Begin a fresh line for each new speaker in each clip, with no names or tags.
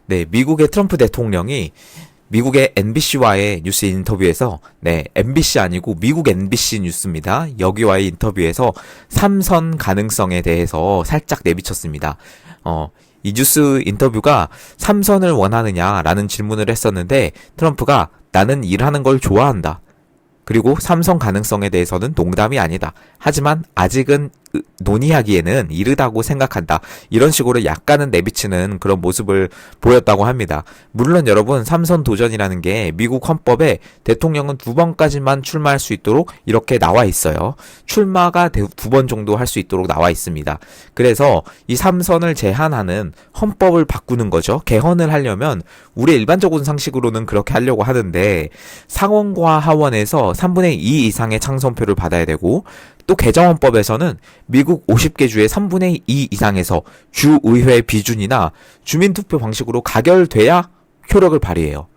네, 미국의 트럼프 대통령이 미국의 NBC와의 뉴스 인터뷰에서, 네, MBC 아니고 미국 NBC 뉴스입니다. 여기와의 인터뷰에서 삼선 가능성에 대해서 살짝 내비쳤습니다. 이 뉴스 인터뷰가 삼선을 원하느냐라는 질문을 했었는데, 트럼프가 나는 일하는 걸 좋아한다. 그리고 삼선 가능성에 대해서는 농담이 아니다. 하지만 아직은 논의하기에는 이르다고 생각한다. 이런 식으로 약간은 내비치는 그런 모습을 보였다고 합니다. 물론 여러분, 삼선 도전이라는 게 미국 헌법에 대통령은 2번까지만 출마할 수 있도록 이렇게 나와 있어요. 출마가 2번 정도 할 수 있도록 나와 있습니다. 그래서 이 삼선을 제한하는 헌법을 바꾸는 거죠. 개헌을 하려면 우리 일반적인 상식으로는 그렇게 하려고 하는데, 상원과 하원에서 3분의 2 이상의 창선표를 받아야 되고, 또 개정헌법에서는 미국 50개 주의 3분의 2 이상에서 주의회 비준이나 주민투표 방식으로 가결돼야 효력을 발휘해요.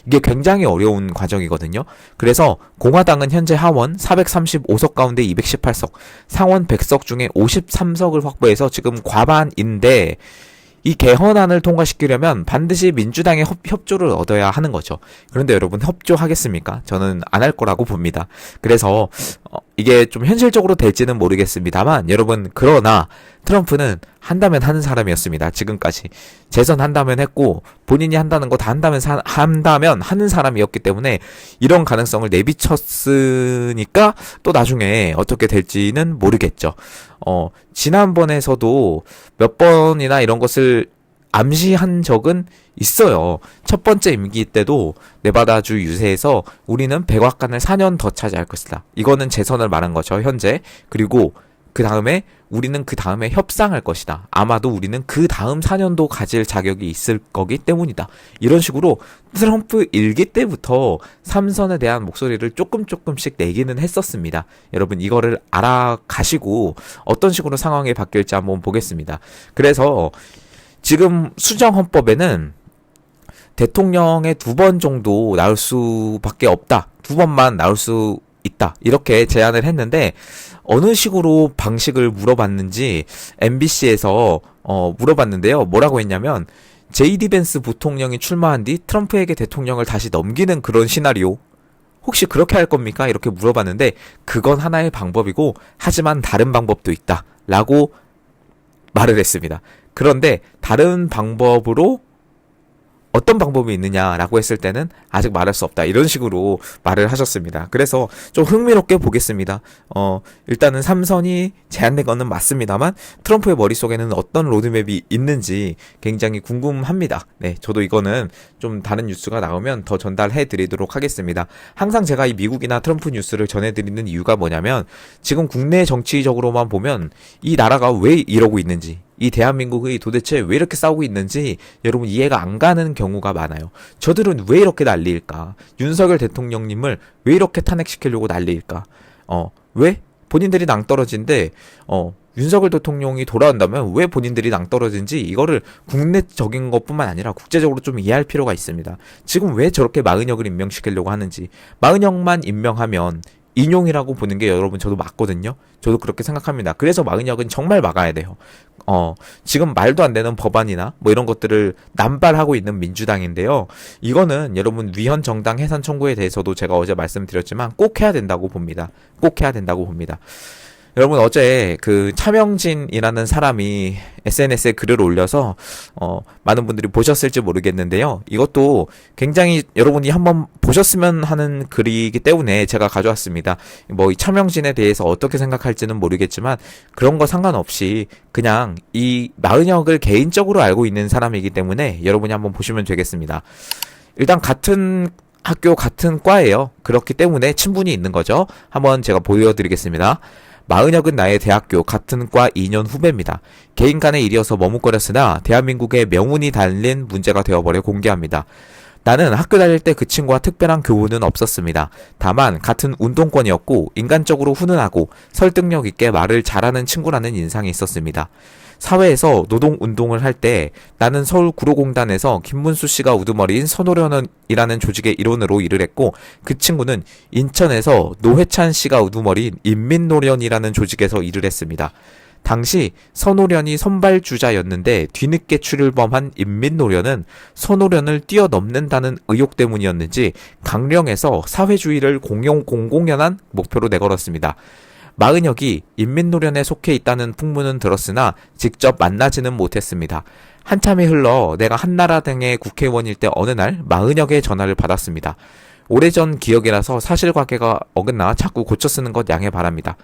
이게 굉장히 어려운 과정이거든요. 그래서 공화당은 현재 하원 435석 가운데 218석, 상원 100석 중에 53석을 확보해서 지금 과반인데, 이 개헌안을 통과시키려면 반드시 민주당의 협조를 얻어야 하는 거죠. 그런데 여러분, 협조하겠습니까? 저는 안 할 거라고 봅니다. 그래서 이게 좀 현실적으로 될지는 모르겠습니다만, 여러분, 그러나 트럼프는 한다면 하는 사람이었습니다. 지금까지 재선한다면 했고, 본인이 한다는 거 다 한다면 하는 사람이었기 때문에 이런 가능성을 내비쳤으니까 또 나중에 어떻게 될지는 모르겠죠. 지난번에서도 몇 번이나 이런 것을 암시한 적은 있어요. 첫 번째 임기 때도 네바다주 유세에서 우리는 백악관을 4년 더 차지할 것이다. 이거는 재선을 말한 거죠, 현재. 그리고 우리는 그 다음에 협상할 것이다. 아마도 우리는 그 다음 4년도 가질 자격이 있을 거기 때문이다. 이런 식으로 트럼프 일기 때부터 삼선에 대한 목소리를 조금씩 내기는 했었습니다. 여러분, 이거를 알아가시고 어떤 식으로 상황이 바뀔지 한번 보겠습니다. 그래서 지금 수정헌법에는 대통령의 2번 정도 나올 수밖에 없다. 2번만 나올 수 있다. 이렇게 제안을 했는데, 어느 식으로 방식을 물어봤는지 MBC에서 물어봤는데요. 뭐라고 했냐면, JD 벤스 부통령이 출마한 뒤 트럼프에게 대통령을 다시 넘기는 그런 시나리오, 혹시 그렇게 할 겁니까? 이렇게 물어봤는데, 그건 하나의 방법이고, 하지만 다른 방법도 있다 라고 말을 했습니다. 그런데 다른 방법으로 어떤 방법이 있느냐라고 했을 때는 아직 말할 수 없다, 이런 식으로 말을 하셨습니다. 그래서 좀 흥미롭게 보겠습니다. 일단은 삼선이 제한된 거는 맞습니다만, 트럼프의 머릿속에는 어떤 로드맵이 있는지 굉장히 궁금합니다. 네, 저도 이거는 좀 다른 뉴스가 나오면 더 전달해 드리도록 하겠습니다. 항상 제가 이 미국이나 트럼프 뉴스를 전해드리는 이유가 뭐냐면, 지금 국내 정치적으로만 보면 이 나라가 왜 이러고 있는지, 이 대한민국이 도대체 왜 이렇게 싸우고 있는지 여러분 이해가 안 가는 경우가 많아요. 저들은 왜 이렇게 난리일까? 윤석열 대통령님을 왜 이렇게 탄핵시키려고 난리일까? 왜? 본인들이 낭떠러진데, 윤석열 대통령이 돌아온다면 왜 본인들이 낭떠러진지, 이거를 국내적인 것뿐만 아니라 국제적으로 좀 이해할 필요가 있습니다. 지금 왜 저렇게 마은혁을 임명시키려고 하는지. 마은혁만 임명하면 인용이라고 보는 게 여러분 저도 맞거든요. 저도 그렇게 생각합니다. 그래서 마은혁은 정말 막아야 돼요. 지금 말도 안 되는 법안이나 뭐 이런 것들을 남발하고 있는 민주당인데요. 이거는 여러분 위헌 정당 해산 청구에 대해서도 제가 어제 말씀드렸지만 꼭 해야 된다고 봅니다. 꼭 해야 된다고 봅니다. 여러분, 어제 그 차명진이라는 사람이 SNS에 글을 올려서 많은 분들이 보셨을지 모르겠는데요. 이것도 굉장히 여러분이 한번 보셨으면 하는 글이기 때문에 제가 가져왔습니다. 뭐 이 차명진에 대해서 어떻게 생각할지는 모르겠지만, 그런 거 상관없이 그냥 이 마은혁을 개인적으로 알고 있는 사람이기 때문에 여러분이 한번 보시면 되겠습니다. 일단 같은 학교 같은 과예요. 그렇기 때문에 친분이 있는 거죠. 한번 제가 보여드리겠습니다. 마은혁은 나의 대학교 같은 과 2년 후배입니다. 개인 간의 일이어서 머뭇거렸으나 대한민국의 명운이 달린 문제가 되어버려 공개합니다. 나는 학교 다닐 때 그 친구와 특별한 교우는 없었습니다. 다만 같은 운동권이었고 인간적으로 훈훈하고 설득력 있게 말을 잘하는 친구라는 인상이 있었습니다. 사회에서 노동운동을 할 때 나는 서울구로공단에서 김문수 씨가 우두머리인 선호련이라는 조직의 일원으로 일을 했고, 그 친구는 인천에서 노회찬 씨가 우두머리인 인민노련이라는 조직에서 일을 했습니다. 당시 선오련이 선발주자였는데 뒤늦게 출범한 인민노련은 선오련을 뛰어넘는다는 의혹 때문이었는지 강령에서 사회주의를 공공연한 목표로 내걸었습니다. 마은혁이 인민노련에 속해 있다는 풍문은 들었으나 직접 만나지는 못했습니다. 한참이 흘러 내가 한나라 등의 국회의원일 때 어느 날 마은혁의 전화를 받았습니다. 오래전 기억이라서 사실관계가 어긋나 자꾸 고쳐 쓰는 것 양해 바랍니다.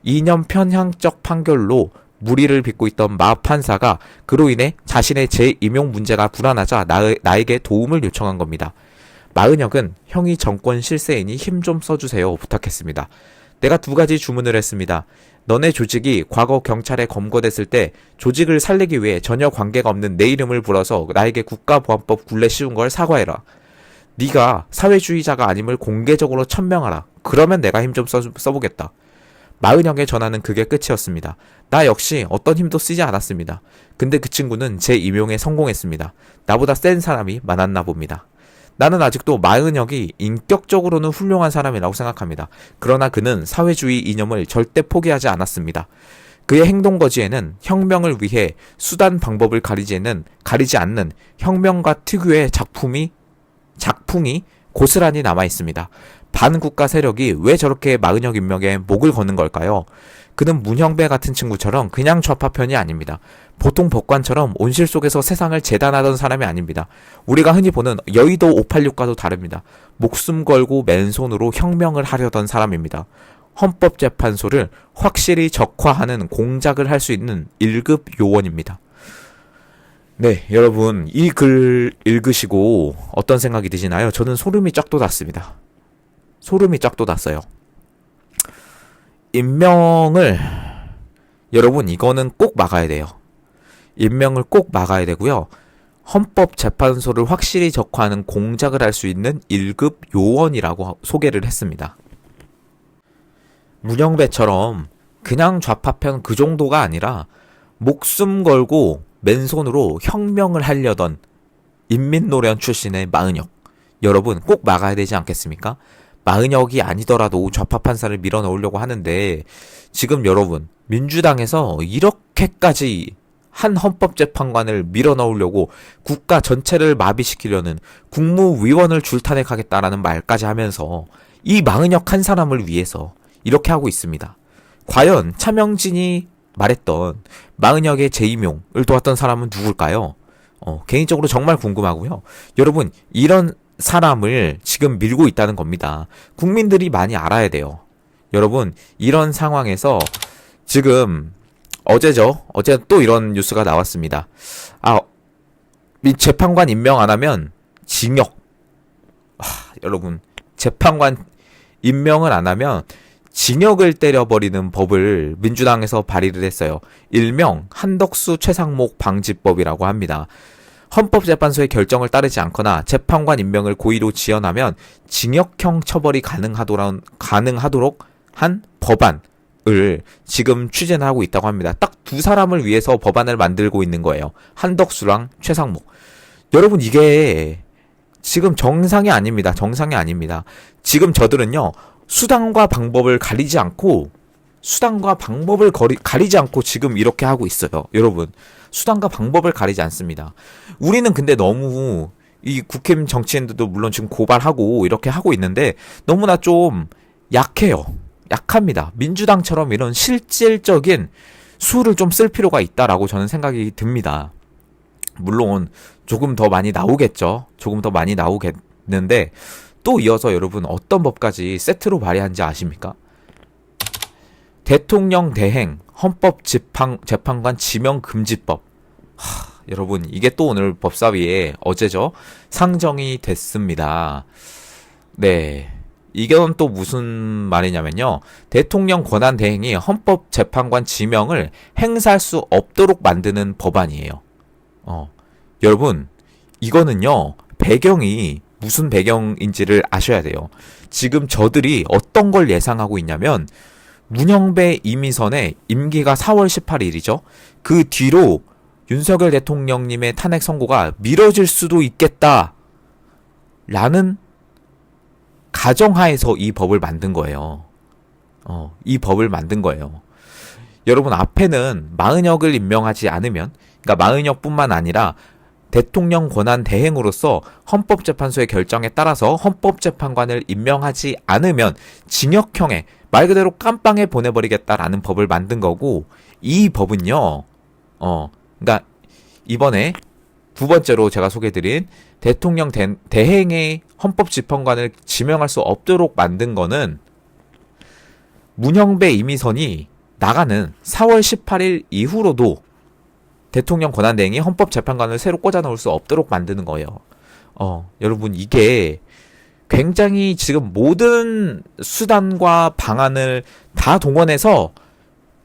이념 편향적 판결로 무리를 빚고 있던 마 판사가 그로 인해 자신의 재임용 문제가 불안하자 나에게 도움을 요청한 겁니다. 마은혁은 형이 정권 실세이니 힘 좀 써주세요 부탁했습니다. 내가 2가지 주문을 했습니다. 너네 조직이 과거 경찰에 검거됐을 때 조직을 살리기 위해 전혀 관계가 없는 내 이름을 불어서 나에게 국가보안법 굴레 씌운 걸 사과해라. 네가 사회주의자가 아님을 공개적으로 천명하라. 그러면 내가 힘 좀 써보겠다. 마은혁의 전화는 그게 끝이었습니다. 나 역시 어떤 힘도 쓰지 않았습니다. 근데 그 친구는 제 임용에 성공했습니다. 나보다 센 사람이 많았나 봅니다. 나는 아직도 마은혁이 인격적으로는 훌륭한 사람이라고 생각합니다. 그러나 그는 사회주의 이념을 절대 포기하지 않았습니다. 그의 행동거지에는 혁명을 위해 수단 방법을 가리지 않는 혁명가 특유의 작품이 고스란히 남아 있습니다. 반국가 세력이 왜 저렇게 마은혁 임명에 목을 거는 걸까요? 그는 문형배 같은 친구처럼 그냥 좌파편이 아닙니다. 보통 법관처럼 온실 속에서 세상을 재단하던 사람이 아닙니다. 우리가 흔히 보는 여의도 586과도 다릅니다. 목숨 걸고 맨손으로 혁명을 하려던 사람입니다. 헌법재판소를 확실히 적화하는 공작을 할 수 있는 1급 요원입니다. 네, 여러분 이 글 읽으시고 어떤 생각이 드시나요? 저는 소름이 쫙 돋았습니다. 소름이 쫙 돋았어요. 임명을 여러분 이거는 꼭 막아야 돼요. 임명을 꼭 막아야 되고요. 헌법재판소를 확실히 적화하는 공작을 할 수 있는 1급 요원이라고 소개를 했습니다. 문영배처럼 그냥 좌파편 그 정도가 아니라 목숨 걸고 맨손으로 혁명을 하려던 인민노련 출신의 마은혁. 여러분 꼭 막아야 되지 않겠습니까? 마은혁이 아니더라도 좌파 판사를 밀어넣으려고 하는데 지금 여러분 민주당에서 이렇게까지 한 헌법재판관을 밀어넣으려고 국가 전체를 마비시키려는 국무위원을 줄타넥하겠다라는 말까지 하면서 이 마은혁 한 사람을 위해서 이렇게 하고 있습니다. 과연 차명진이 말했던 마은혁의 재임용을 도왔던 사람은 누굴까요? 개인적으로 정말 궁금하고요. 여러분 이런 사람을 지금 밀고 있다는 겁니다. 국민들이 많이 알아야 돼요. 여러분 이런 상황에서 지금 어제 또 이런 뉴스가 나왔습니다. 재판관 임명 안 하면 징역. 여러분 재판관 임명을 안 하면 징역을 때려버리는 법을 민주당에서 발의를 했어요. 일명 한덕수 최상목 방지법이라고 합니다. 헌법재판소의 결정을 따르지 않거나 재판관 임명을 고의로 지연하면 징역형 처벌이 가능하도록 한 법안을 지금 추진을 하고 있다고 합니다. 딱 2사람을 위해서 법안을 만들고 있는 거예요. 한덕수랑 최상목. 여러분 이게 지금 정상이 아닙니다. 정상이 아닙니다. 지금 저들은요. 수단과 방법을 가리지 않고 지금 이렇게 하고 있어요. 여러분 수단과 방법을 가리지 않습니다. 우리는 근데 너무 이 국힘 정치인들도 물론 지금 고발하고 이렇게 하고 있는데 너무나 좀 약해요. 약합니다. 민주당처럼 이런 실질적인 수를 좀 쓸 필요가 있다라고 저는 생각이 듭니다. 물론 조금 더 많이 나오겠죠. 조금 더 많이 나오겠는데 또 이어서 여러분 어떤 법까지 세트로 발의한지 아십니까? 대통령 대행 헌법재판관 지명금지법. 여러분 이게 또 오늘 법사위에 어제죠 상정이 됐습니다. 네, 이건 또 무슨 말이냐면요, 대통령 권한 대행이 헌법재판관 지명을 행사할 수 없도록 만드는 법안이에요. 여러분 이거는요 배경이 무슨 배경인지를 아셔야 돼요. 지금 저들이 어떤 걸 예상하고 있냐면 문형배 이미선의 임기가 4월 18일이죠. 그 뒤로 윤석열 대통령님의 탄핵 선고가 미뤄질 수도 있겠다 라는 가정하에서 이 법을 만든 거예요. 이 법을 만든 거예요. 여러분 앞에는 마은혁을 임명하지 않으면, 그러니까 마은혁뿐만 아니라 대통령 권한 대행으로서 헌법재판소의 결정에 따라서 헌법재판관을 임명하지 않으면 징역형에 말 그대로 깜빵에 보내버리겠다라는 법을 만든 거고, 이 법은요, 그러니까 이번에 두 번째로 제가 소개해드린 대통령 대행의 헌법재판관을 지명할 수 없도록 만든 거는 문형배 임의선이 나가는 4월 18일 이후로도 대통령 권한대행이 헌법재판관을 새로 꽂아 넣을 수 없도록 만드는 거예요. 여러분 이게 굉장히 지금 모든 수단과 방안을 다 동원해서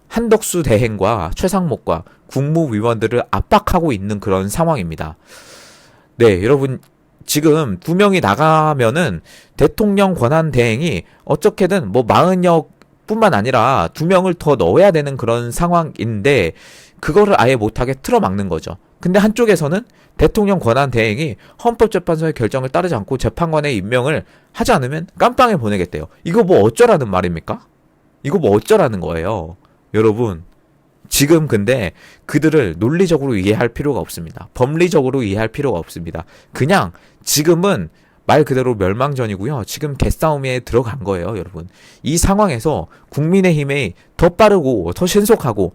한덕수 대행과 최상목과 국무위원들을 압박하고 있는 그런 상황입니다. 네, 여러분 지금 두 명이 나가면은 대통령 권한 대행이 어떻게든 뭐 마은혁 뿐만 아니라 두 명을 더 넣어야 되는 그런 상황인데 그거를 아예 못하게 틀어막는 거죠. 근데 한쪽에서는 대통령 권한 대행이 헌법재판소의 결정을 따르지 않고 재판관의 임명을 하지 않으면 깜빵에 보내겠대요. 이거 뭐 어쩌라는 말입니까? 이거 뭐 어쩌라는 거예요. 여러분 지금 근데 그들을 논리적으로 이해할 필요가 없습니다. 법리적으로 이해할 필요가 없습니다. 그냥 지금은 말 그대로 멸망전이고요. 지금 개싸움에 들어간 거예요, 여러분. 이 상황에서 국민의힘이 더 빠르고 더 신속하고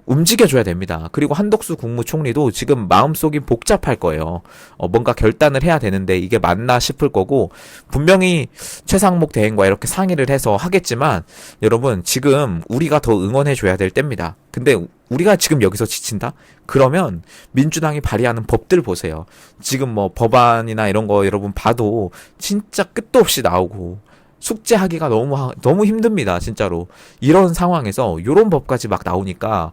움직여줘야 됩니다. 그리고 한덕수 국무총리도 지금 마음속이 복잡할 거예요. 뭔가 결단을 해야 되는데 이게 맞나 싶을 거고, 분명히 최상목 대행과 이렇게 상의를 해서 하겠지만, 여러분, 지금 우리가 더 응원해줘야 될 때입니다. 근데 우리가 지금 여기서 지친다? 그러면 민주당이 발의하는 법들 보세요. 지금 뭐 법안이나 이런 거 여러분 봐도 진짜 끝도 없이 나오고, 숙제하기가 너무 힘듭니다, 진짜로. 이런 상황에서 이런 법까지 막 나오니까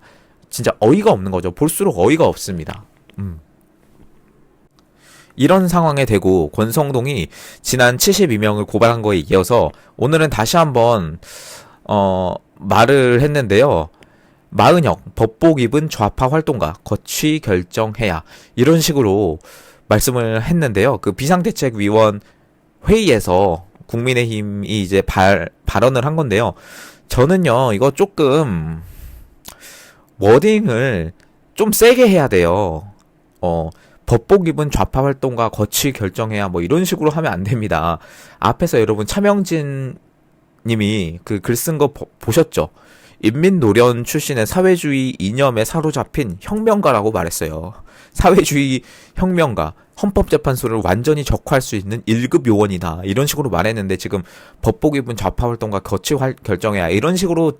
진짜 어이가 없는 거죠. 볼수록 어이가 없습니다. 이런 상황에 대고 권성동이 지난 72명을 고발한 거에 이어서 오늘은 다시 한번 말을 했는데요. 마은혁 법복 입은 좌파 활동가 거취 결정해야, 이런 식으로 말씀을 했는데요. 그 비상대책위원 회의에서 국민의힘이 이제 발언을 한 건데요. 저는요, 이거 조금 워딩을 좀 세게 해야 돼요. 법복 입은 좌파 활동가 거취 결정해야 뭐 이런 식으로 하면 안 됩니다. 앞에서 여러분 차명진 님이 그 글 쓴 거 보셨죠? 인민노련 출신의 사회주의 이념에 사로잡힌 혁명가라고 말했어요. 사회주의 혁명가, 헌법재판소를 완전히 적화할 수 있는 1급 요원이다, 이런 식으로 말했는데 지금 법복 입은 좌파 활동가 거취 결정해야, 이런 식으로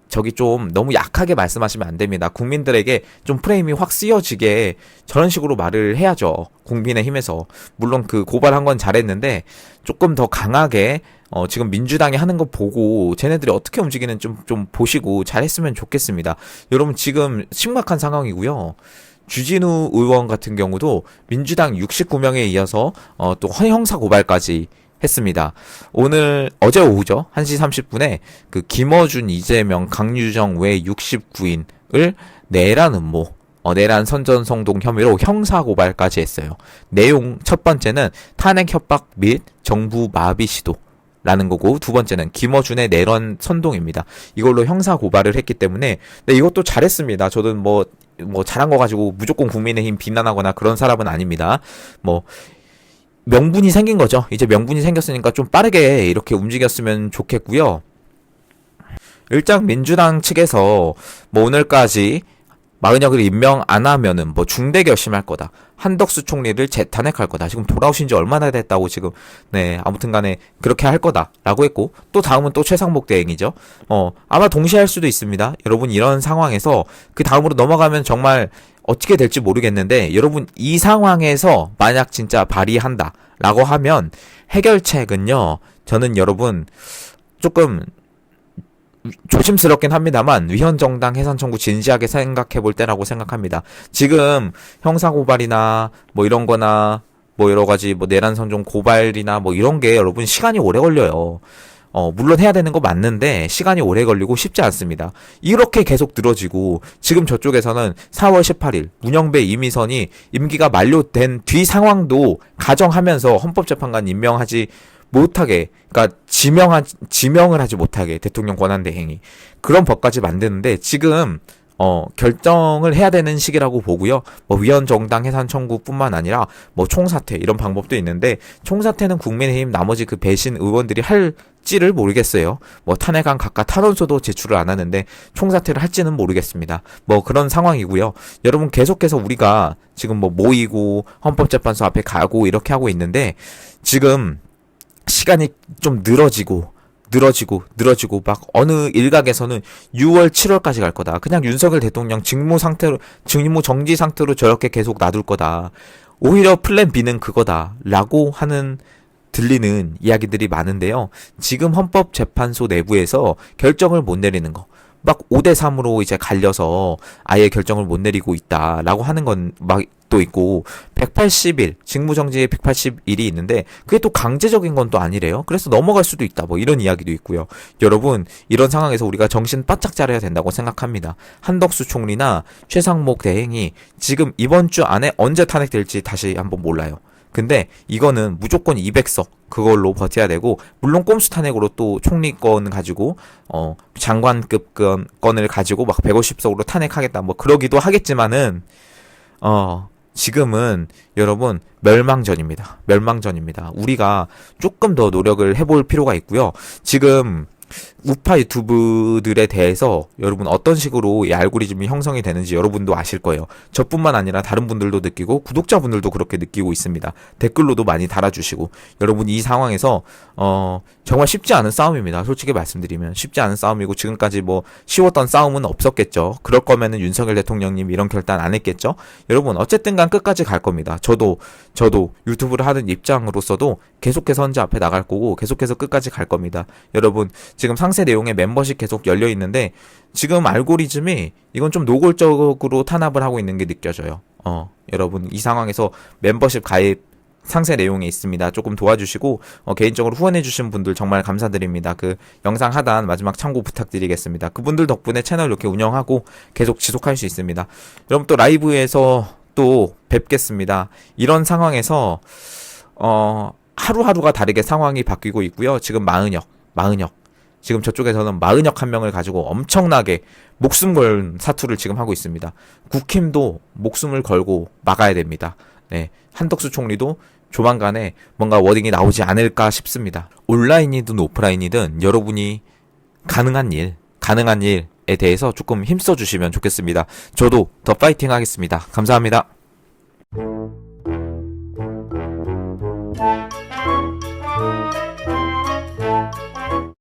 저기 좀 너무 약하게 말씀하시면 안 됩니다. 국민들에게 좀 프레임이 확 쓰여지게 저런 식으로 말을 해야죠. 국민의힘에서. 물론 그 고발한 건 잘했는데 조금 더 강하게 지금 민주당이 하는 거 보고 쟤네들이 어떻게 움직이는지 좀 보시고 잘했으면 좋겠습니다. 여러분 지금 심각한 상황이고요. 주진우 의원 같은 경우도 민주당 69명에 이어서 또 형사 고발까지 했습니다. 어제 오후죠. 1시 30분에 그 김어준, 이재명, 강유정 외 69인을 내란 음모, 내란 선전성동 혐의로 형사 고발까지 했어요. 내용 첫 번째는 탄핵 협박 및 정부 마비 시도 라는 거고, 두 번째는 김어준의 내란 선동입니다. 이걸로 형사 고발을 했기 때문에, 네, 이것도 잘했습니다. 저는 뭐 잘한 거 가지고 무조건 국민의힘 비난하거나 그런 사람은 아닙니다. 명분이 생긴 거죠. 이제 명분이 생겼으니까 좀 빠르게 이렇게 움직였으면 좋겠고요. 일단 민주당 측에서 오늘까지 마은혁을 임명 안 하면은 중대 결심할 거다, 한덕수 총리를 재탄핵할 거다, 지금 돌아오신 지 얼마나 됐다고 지금, 네, 아무튼 간에 그렇게 할 거다라고 했고, 또 다음은 또 최상목 대행이죠. 아마 동시에 할 수도 있습니다. 여러분 이런 상황에서 그 다음으로 넘어가면 정말 어떻게 될지 모르겠는데, 여러분 이 상황에서 만약 진짜 발의한다 라고 하면 해결책은요, 저는 여러분 조금 조심스럽긴 합니다만 위헌정당 해산 청구 진지하게 생각해 볼 때라고 생각합니다. 지금 형사고발이나 이런 거나 여러 가지 내란 선정 고발이나 이런 게 여러분 시간이 오래 걸려요. 물론 해야 되는 거 맞는데 시간이 오래 걸리고 쉽지 않습니다. 이렇게 계속 늘어지고, 지금 저쪽에서는 4월 18일 문형배 임의선이 임기가 만료된 뒤 상황도 가정하면서 헌법재판관 임명하지 못하게, 그러니까 지명을 하지 못하게 대통령 권한대행이 그런 법까지 만드는데 지금 결정을 해야 되는 시기라고 보고요. 뭐 위헌 정당 해산 청구뿐만 아니라 뭐 총사퇴 이런 방법도 있는데 총사퇴는 국민의힘 나머지 그 배신 의원들이 할지를 모르겠어요. 뭐 탄핵안 각각 탄원서도 제출을 안 하는데 총사퇴를 할지는 모르겠습니다. 뭐 그런 상황이고요. 여러분 계속해서 우리가 지금 뭐 모이고 헌법재판소 앞에 가고 이렇게 하고 있는데 지금 시간이 좀 늘어지고 막 어느 일각에서는 6월, 7월까지 갈 거다. 그냥 윤석열 대통령 직무 정지 상태로 저렇게 계속 놔둘 거다. 오히려 플랜 B는 그거다. 라고 하는 들리는 이야기들이 많은데요. 지금 헌법재판소 내부에서 결정을 못 내리는 거. 막 5대3으로 이제 갈려서 아예 결정을 못 내리고 있다라고 하는 건 막 또 있고 180일 직무정지에 180일이 있는데 그게 또 강제적인 건 또 아니래요. 그래서 넘어갈 수도 있다. 뭐 이런 이야기도 있고요. 여러분 이런 상황에서 우리가 정신 바짝 차려야 된다고 생각합니다. 한덕수 총리나 최상목 대행이 지금 이번 주 안에 언제 탄핵될지 다시 한번 몰라요. 근데 이거는 무조건 200석 그걸로 버텨야 되고 물론 꼼수 탄핵으로 또 총리권 가지고 장관급 건을 가지고 막 150석으로 탄핵하겠다 뭐 그러기도 하겠지만은 지금은 여러분 멸망전입니다. 우리가 조금 더 노력을 해볼 필요가 있고요. 지금 우파 유튜브들에 대해서 여러분 어떤 식으로 이 알고리즘이 형성이 되는지 여러분도 아실 거예요. 저뿐만 아니라 다른 분들도 느끼고 구독자분들도 그렇게 느끼고 있습니다. 댓글로도 많이 달아주시고 여러분 이 상황에서 정말 쉽지 않은 싸움입니다. 솔직히 말씀드리면 쉽지 않은 싸움이고 지금까지 뭐 쉬웠던 싸움은 없었겠죠. 그럴 거면은 윤석열 대통령님 이런 결단 안 했겠죠. 여러분 어쨌든 간 끝까지 갈 겁니다. 저도 유튜브를 하는 입장으로서도 계속해서 헌재 앞에 나갈 거고 계속해서 끝까지 갈 겁니다. 여러분 지금 상세 내용에 멤버십 계속 열려 있는데 지금 알고리즘이 이건 좀 노골적으로 탄압을 하고 있는 게 느껴져요. 여러분 이 상황에서 멤버십 가입 상세 내용에 있습니다. 조금 도와주시고 개인적으로 후원해주신 분들 정말 감사드립니다. 그 영상 하단 마지막 참고 부탁드리겠습니다. 그분들 덕분에 채널 이렇게 운영하고 계속 지속할 수 있습니다. 여러분 또 라이브에서 또 뵙겠습니다. 이런 상황에서 하루하루가 다르게 상황이 바뀌고 있고요. 지금 마은혁 지금 저쪽에서는 마은혁 한 명을 가지고 엄청나게 목숨 걸 사투를 지금 하고 있습니다. 국힘도 목숨을 걸고 막아야 됩니다. 네, 한덕수 총리도 조만간에 뭔가 워딩이 나오지 않을까 싶습니다. 온라인이든 오프라인이든 여러분이 가능한 일에 대해서 조금 힘써 주시면 좋겠습니다. 저도 더 파이팅 하겠습니다. 감사합니다.